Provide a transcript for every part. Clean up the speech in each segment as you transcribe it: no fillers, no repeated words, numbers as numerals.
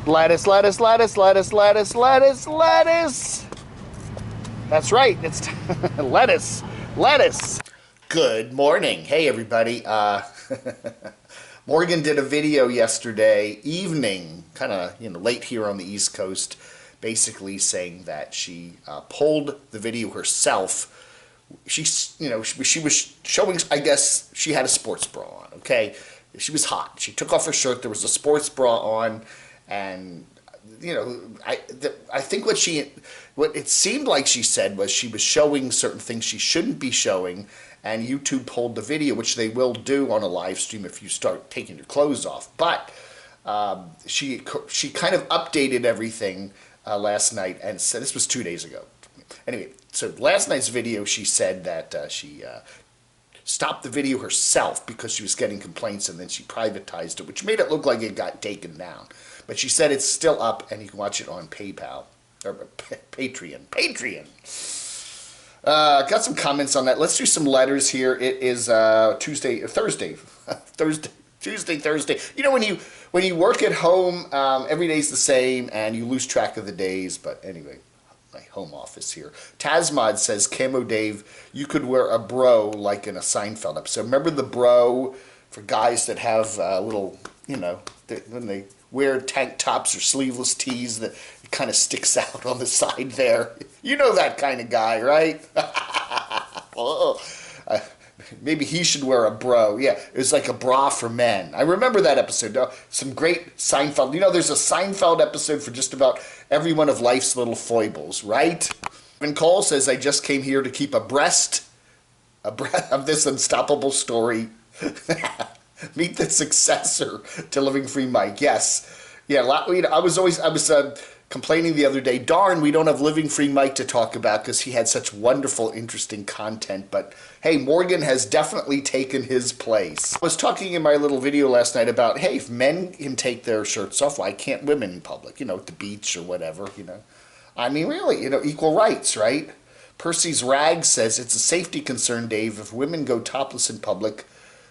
Lettuce, lettuce, lettuce, lettuce, lettuce, lettuce, lettuce. That's right, it's lettuce, lettuce. Good morning. Hey, everybody. Morgan did a video yesterday evening, kind of late here on the East Coast, basically saying that she pulled the video herself. She was showing, I guess she had a sports bra on, okay? She was hot. She took off her shirt, there was a sports bra on, and, I think what it seemed like she said was she was showing certain things she shouldn't be showing, and YouTube pulled the video, which they will do on a live stream if you start taking your clothes off. But she kind of updated everything last night, and said, this was 2 days ago. Anyway, so last night's video, she said that she stopped the video herself because she was getting complaints, and then she privatized it, which made it look like it got taken down. But she said it's still up, and you can watch it on PayPal, or Patreon. Got some comments on that. Let's do some letters here. It is Thursday. Thursday. You know, when you work at home, every day's the same, and you lose track of the days. But anyway, my home office here. Tasmod says, Camo Dave, you could wear a bro like in a Seinfeld episode. Remember the bro for guys that have little, when they wear tank tops or sleeveless tees that it kind of sticks out on the side there. You know that kind of guy, right? Maybe he should wear a bro. Yeah, it was like a bra for men. I remember that episode. Some great Seinfeld. There's a Seinfeld episode for just about every one of life's little foibles, right? And Cole says, I just came here to keep abreast of this unstoppable story. Meet the successor to Living Free Mike. Yes. Yeah, I was complaining the other day, darn, we don't have Living Free Mike to talk about because he had such wonderful, interesting content. But hey, Morgan has definitely taken his place. I was talking in my little video last night about, hey, if men can take their shirts off, why can't women in public? At the beach or whatever, I mean, really, equal rights, right? Percy's Rag says, it's a safety concern, Dave. If women go topless in public,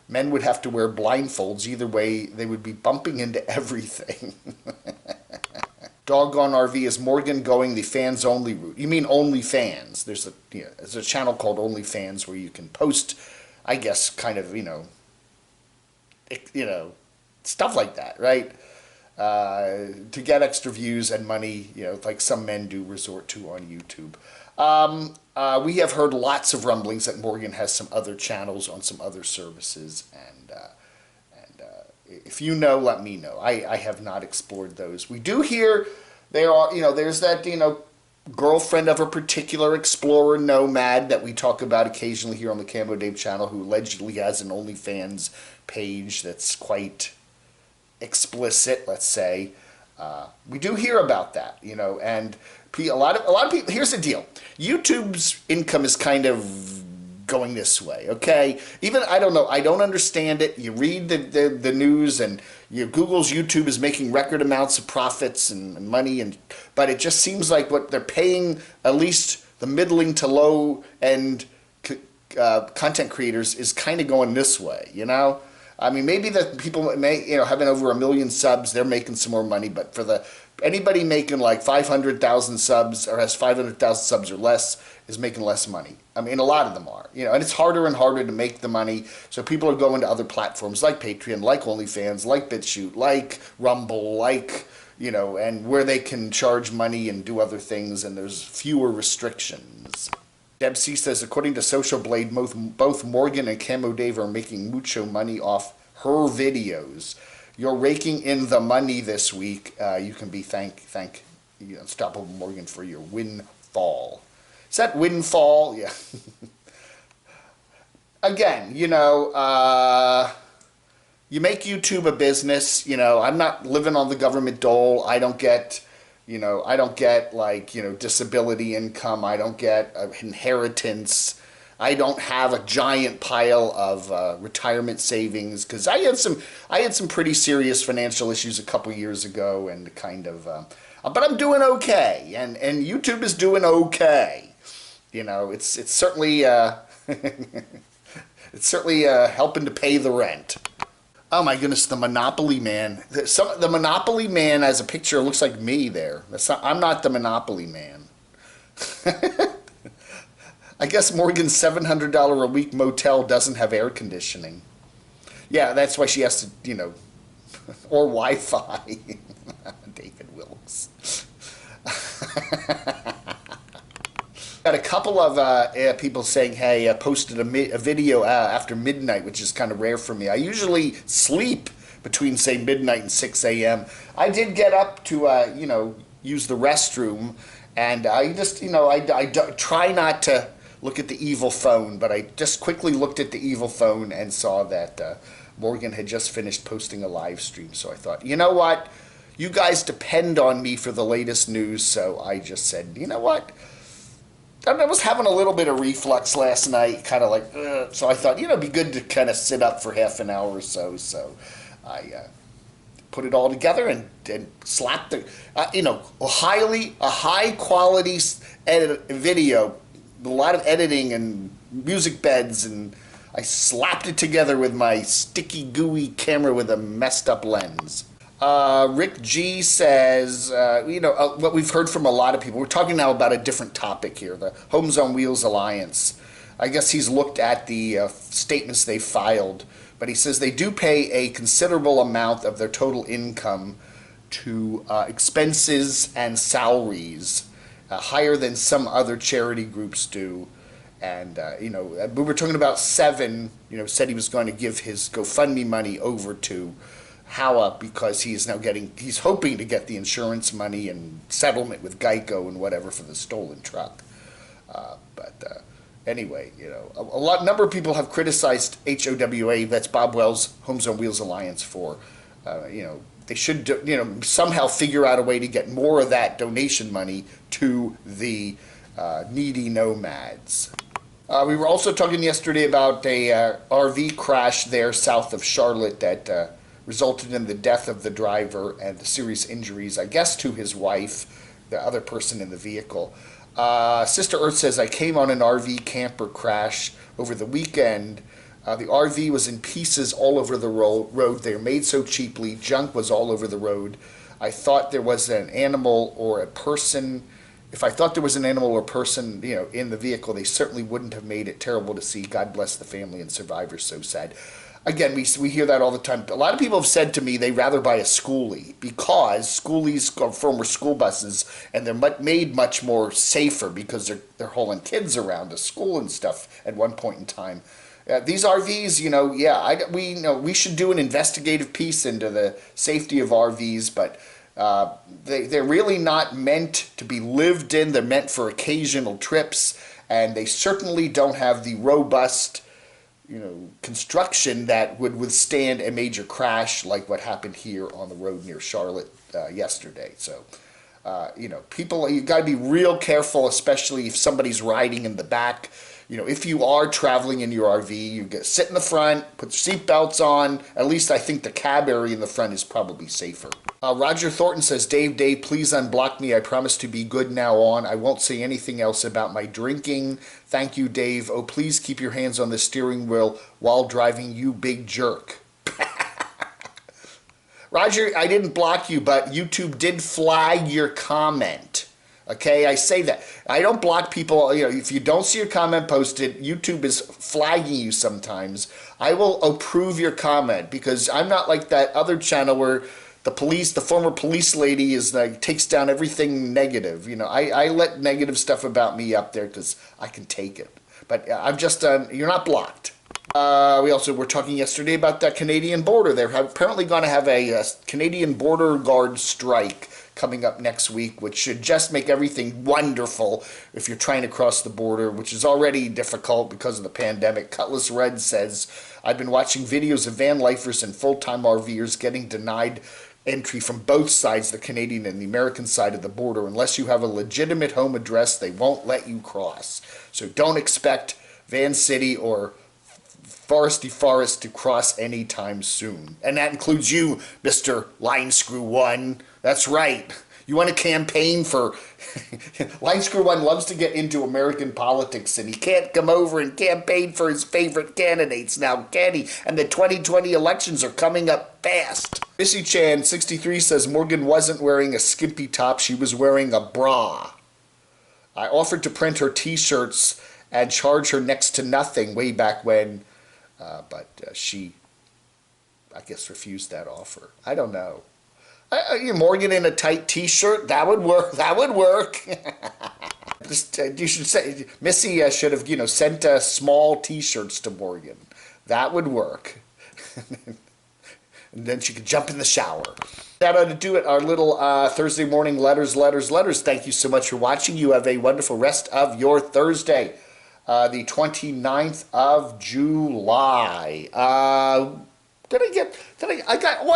men would have to wear blindfolds. Either way, they would be bumping into everything. Doggone RV, is Morgan going the fans-only route? You mean OnlyFans. There's a channel called OnlyFans where you can post, I guess, kind of, stuff like that, right? To get extra views and money, like some men do resort to on YouTube. We have heard lots of rumblings that Morgan has some other channels on some other services, and if you know, let me know. I have not explored those. We do hear there are, there's that, girlfriend of a particular explorer nomad that we talk about occasionally here on the Camo Dave channel, who allegedly has an OnlyFans page that's quite explicit, let's say. We do hear about that, and a lot of people. Here's the deal: YouTube's income is kind of going this way, okay? Even I don't know. I don't understand it. You read the news, and Google's YouTube is making record amounts of profits and money, but it just seems like what they're paying at least the middling to low end content creators is kind of going this way, I mean, maybe the people having over 1 million subs, they're making some more money, but for anybody making like 500,000 subs or has 500,000 subs or less is making less money. I mean, a lot of them are, and it's harder and harder to make the money. So people are going to other platforms like Patreon, like OnlyFans, like BitChute, like Rumble, like, and where they can charge money and do other things, and there's fewer restrictions. Deb C says, according to Social Blade, both Morgan and Camo Dave are making mucho money off her videos. You're raking in the money this week. You can be thank Unstoppable Morgan for your windfall. Is that windfall? Yeah. Again, you make YouTube a business. I'm not living on the government dole. I don't get disability income. I don't get inheritance. I don't have a giant pile of retirement savings because I had some pretty serious financial issues a couple years ago, and but I'm doing okay, and YouTube is doing okay. It's certainly it's certainly helping to pay the rent. Oh my goodness, the Monopoly Man. The Monopoly Man has a picture looks like me there. I'm not the Monopoly Man. I guess Morgan's $700 a week motel doesn't have air conditioning. Yeah, that's why she has to, or Wi-Fi. David Wilkes. Got a couple of people saying, hey, I posted a video after midnight, which is kind of rare for me. I usually sleep between, say, midnight and 6 a.m. I did get up to, use the restroom, and I just, I try not to look at the evil phone, but I just quickly looked at the evil phone and saw that Morgan had just finished posting a live stream. So I thought, you know what? You guys depend on me for the latest news, so I just said, you know what? I was having a little bit of reflux last night, kind of like, ugh. So I thought, it'd be good to kind of sit up for half an hour or so. So I put it all together and slapped the, a high quality video, a lot of editing and music beds, and I slapped it together with my sticky, gooey camera with a messed up lens. Rick G says, what we've heard from a lot of people, we're talking now about a different topic here, the Homes on Wheels Alliance. I guess he's looked at the statements they filed, but he says they do pay a considerable amount of their total income to expenses and salaries, higher than some other charity groups do. And, we were talking about Seven, said he was going to give his GoFundMe money over to Howa because he's hoping to get the insurance money and settlement with Geico and whatever for the stolen truck. Anyway, number of people have criticized HOWA, that's Bob Wells Homes on Wheels Alliance, for, they should, somehow figure out a way to get more of that donation money to the needy nomads. We were also talking yesterday about a RV crash there south of Charlotte that resulted in the death of the driver and the serious injuries, I guess, to his wife, the other person in the vehicle. Sister Earth says, I came on an RV camper crash over the weekend. The RV was in pieces all over the road. They were made so cheaply. Junk was all over the road. I thought there was an animal or a person. If I thought there was an animal or person, in the vehicle, they certainly wouldn't have made it. Terrible to see. God bless the family and survivors. So sad. Again, we hear that all the time. A lot of people have said to me they'd rather buy a schoolie because schoolies are former school buses, and they're made much more safer because they're hauling kids around to school and stuff at one point in time. These RVs, we should do an investigative piece into the safety of RVs, but they're really not meant to be lived in. They're meant for occasional trips, and they certainly don't have the robust construction that would withstand a major crash like what happened here on the road near Charlotte yesterday. So, people, you got to be real careful, especially if somebody's riding in the back. If you are traveling in your RV, you sit in the front, put seatbelts on. At least I think the cab area in the front is probably safer. Roger Thornton says, Dave, please unblock me. I promise to be good now on. I won't say anything else about my drinking. Thank you, Dave. Oh, please keep your hands on the steering wheel while driving, you big jerk. Roger, I didn't block you, but YouTube did flag your comment. Okay, I say that. I don't block people. If you don't see your comment posted, YouTube is flagging you sometimes. I will approve your comment because I'm not like that other channel where the former police lady takes down everything negative. I let negative stuff about me up there because I can take it. But I'm just, you're not blocked. We also were talking yesterday about the Canadian border. They're apparently going to have a Canadian border guard strike coming up next week, which should just make everything wonderful if you're trying to cross the border, which is already difficult because of the pandemic. Cutlass Red says, I've been watching videos of van lifers and full-time RVers getting denied entry from both sides, the Canadian and the American side of the border. Unless you have a legitimate home address, they won't let you cross. So don't expect Van City or Foresty Forest to cross anytime soon. And that includes you, Mr. Line Screw 1. That's right. You want to campaign for... Light Screw One loves to get into American politics, and he can't come over and campaign for his favorite candidates now, can he? And the 2020 elections are coming up fast. Missy Chan, 63, says Morgan wasn't wearing a skimpy top, she was wearing a bra. I offered to print her t-shirts and charge her next to nothing way back when, but she, I guess, refused that offer. I don't know. Morgan in a tight t-shirt, that would work. That would work. Just, you should say, Missy should have, sent small t-shirts to Morgan. That would work. And then she could jump in the shower. That ought to do it. Our little Thursday morning letters. Thank you so much for watching. You have a wonderful rest of your Thursday, the 29th of July. I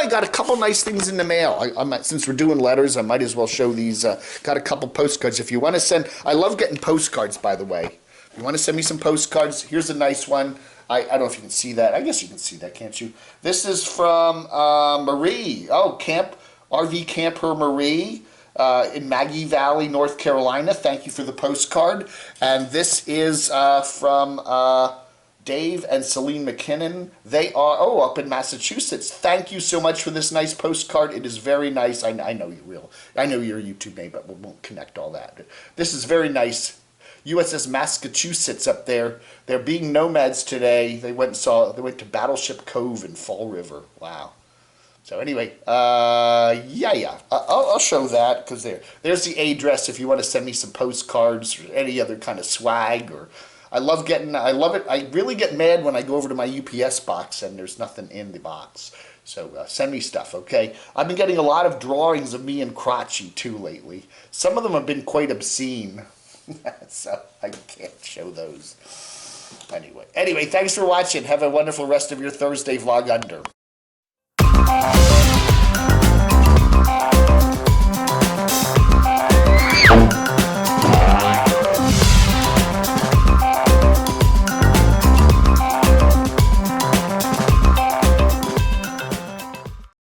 got a couple nice things in the mail. Since we're doing letters, I might as well show these. Got a couple postcards. If you want to send, I love getting postcards, by the way. If you want to send me some postcards, here's a nice one. I don't know if you can see that. I guess you can see that, can't you? This is from Marie. Oh, RV Camper Marie in Maggie Valley, North Carolina. Thank you for the postcard. And this is from Dave and Celine McKinnon. They are, up in Massachusetts. Thank you so much for this nice postcard. It is very nice. I know your YouTube name, but we won't connect all that. This is very nice. USS Massachusetts up there. They're being nomads today. They went to Battleship Cove in Fall River. Wow. So anyway, I'll show that because there's the address if you want to send me some postcards or any other kind of swag. I love it. I really get mad when I go over to my UPS box and there's nothing in the box. So send me stuff, okay? I've been getting a lot of drawings of me and Crotchy too lately. Some of them have been quite obscene. So I can't show those. Anyway, thanks for watching. Have a wonderful rest of your Thursday vlog under.